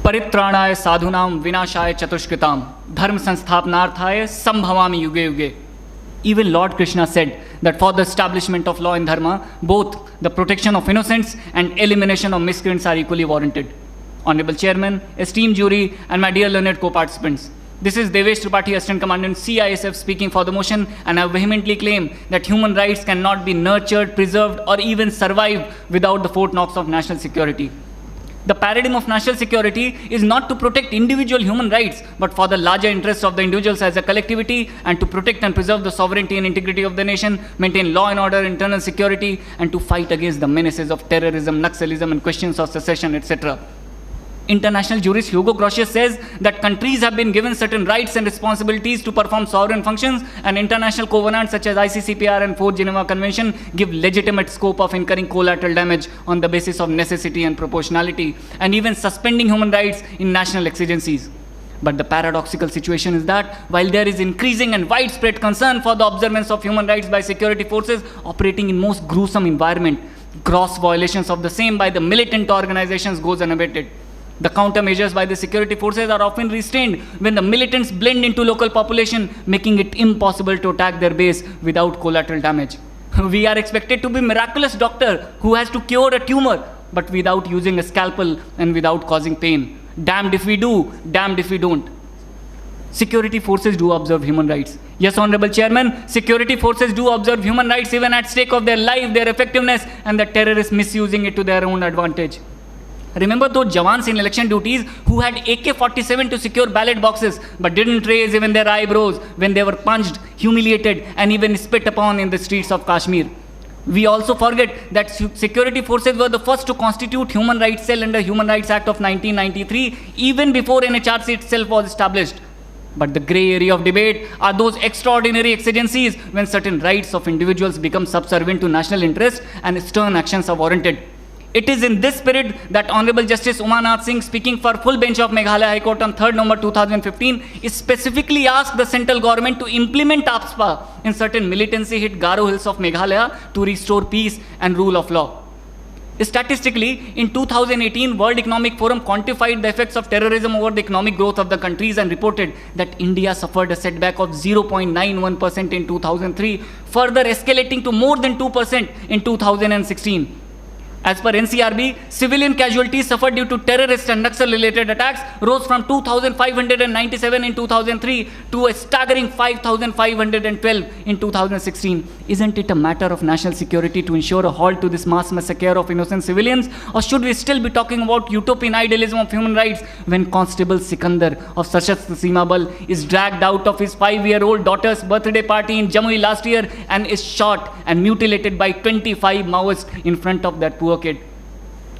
परित्राणाय साधूनां विनाशाय चतुष्कृताम धर्म संस्थापनार्थाय संभवामि युगे युगे. Even Lord Krishna said that for the establishment of law and dharma, both the protection of innocents and elimination of miscreants are equally warranted. Honorable Chairman, esteemed jury, and my dear learned co-participants, this is Devesh Tripathi, Assistant Commandant CISF, speaking for the motion, and I vehemently claim that human rights cannot be nurtured, preserved, or even survive without the Fort Knox of national security. The paradigm of national security is not to protect individual human rights, but for the larger interests of the individuals as a collectivity, and to protect and preserve the sovereignty and integrity of the nation, maintain law and order, internal security, and to fight against the menaces of terrorism, Naxalism, and questions of secession, etc. International jurist Hugo Grotius says that countries have been given certain rights and responsibilities to perform sovereign functions, and international covenants such as ICCPR and 4th Geneva Convention give legitimate scope of incurring collateral damage on the basis of necessity and proportionality, and even suspending human rights in national exigencies. But the paradoxical situation is that while there is increasing and widespread concern for the observance of human rights by security forces operating in most gruesome environment, gross violations of the same by the militant organizations goes unabated. The countermeasures by the security forces are often restrained when the militants blend into local population, making it impossible to attack their base without collateral damage. We are expected to be miraculous doctor who has to cure a tumor, but without using a scalpel and without causing pain. Damned if we do, damned if we don't. Security forces do observe human rights. Yes, Honorable Chairman, security forces do observe human rights even at stake of their life, their effectiveness, and the terrorists misusing it to their own advantage. Remember those Jawans in election duties who had AK-47 to secure ballot boxes but didn't raise even their eyebrows when they were punched, humiliated, and even spit upon in the streets of Kashmir. We also forget that security forces were the first to constitute Human Rights Cell under Human Rights Act of 1993, even before NHRC itself was established. But the grey area of debate are those extraordinary exigencies when certain rights of individuals become subservient to national interest and stern actions are warranted. It is in this spirit that Honorable Justice Umanath Singh, speaking for full bench of Meghalaya High Court on 3rd November 2015, is specifically asked the central government to implement APSPA in certain militancy-hit Garo Hills of Meghalaya to restore peace and rule of law. Statistically, in 2018, World Economic Forum quantified the effects of terrorism over the economic growth of the countries and reported that India suffered a setback of 0.91% in 2003, further escalating to more than 2% in 2016. As per NCRB, civilian casualties suffered due to terrorist and Naxal-related attacks rose from 2,597 in 2003 to a staggering 5,512 in 2016. Isn't it a matter of national security to ensure a halt to this mass massacre of innocent civilians? Or should we still be talking about utopian idealism of human rights when Constable Sikandar of Sashastra Seema Bal is dragged out of his 5-year-old daughter's birthday party in Jamui last year and is shot and mutilated by 25 Maoists in front of that poor kid?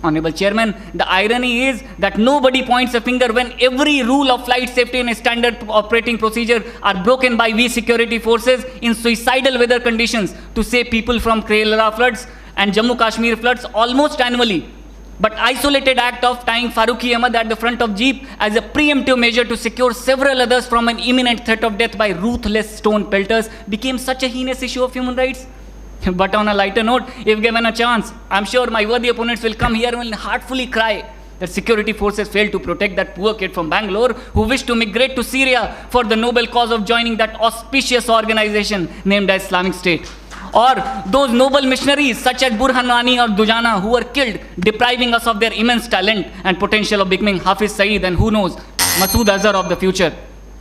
Honorable Chairman, the irony is that nobody points a finger when every rule of flight safety and standard operating procedure are broken by we security forces in suicidal weather conditions to save people from Kerala floods and Jammu Kashmir floods almost annually. But isolated act of tying Farooqi Ahmad at the front of Jeep as a preemptive measure to secure several others from an imminent threat of death by ruthless stone pelters became such a heinous issue of human rights. But on a lighter note, if given a chance, I'm sure my worthy opponents will come here and will heartfully cry that security forces failed to protect that poor kid from Bangalore who wished to migrate to Syria for the noble cause of joining that auspicious organization named as Islamic State. Or those noble missionaries such as Burhan Wani or Dujana who were killed, depriving us of their immense talent and potential of becoming Hafiz Saeed and who knows, Masood Azhar of the future.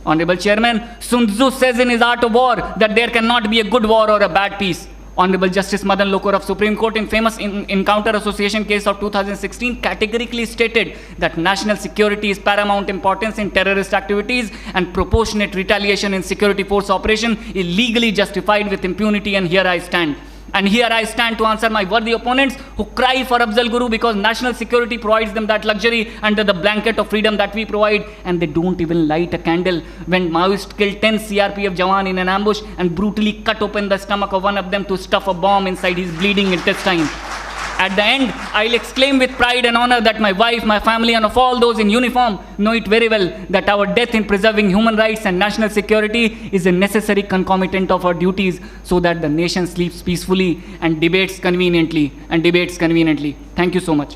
Honorable Chairman, Sun Tzu says in his Art of War that there cannot be a good war or a bad peace. Honorable Justice Madan Lokar of Supreme Court in famous Encounter Association case of 2016 categorically stated that national security is paramount importance in terrorist activities and proportionate retaliation in security force operation is legally justified with impunity, and here I stand. And here I stand to answer my worthy opponents who cry for Afzal Guru because national security provides them that luxury under the blanket of freedom that we provide, and they don't even light a candle when Maoists killed 10 CRPF Jawan in an ambush and brutally cut open the stomach of one of them to stuff a bomb inside his bleeding intestine. At the end, I'll exclaim with pride and honor that my wife, my family, and of all those in uniform know it very well that our death in preserving human rights and national security is a necessary concomitant of our duties so that the nation sleeps peacefully and debates conveniently. Thank you so much.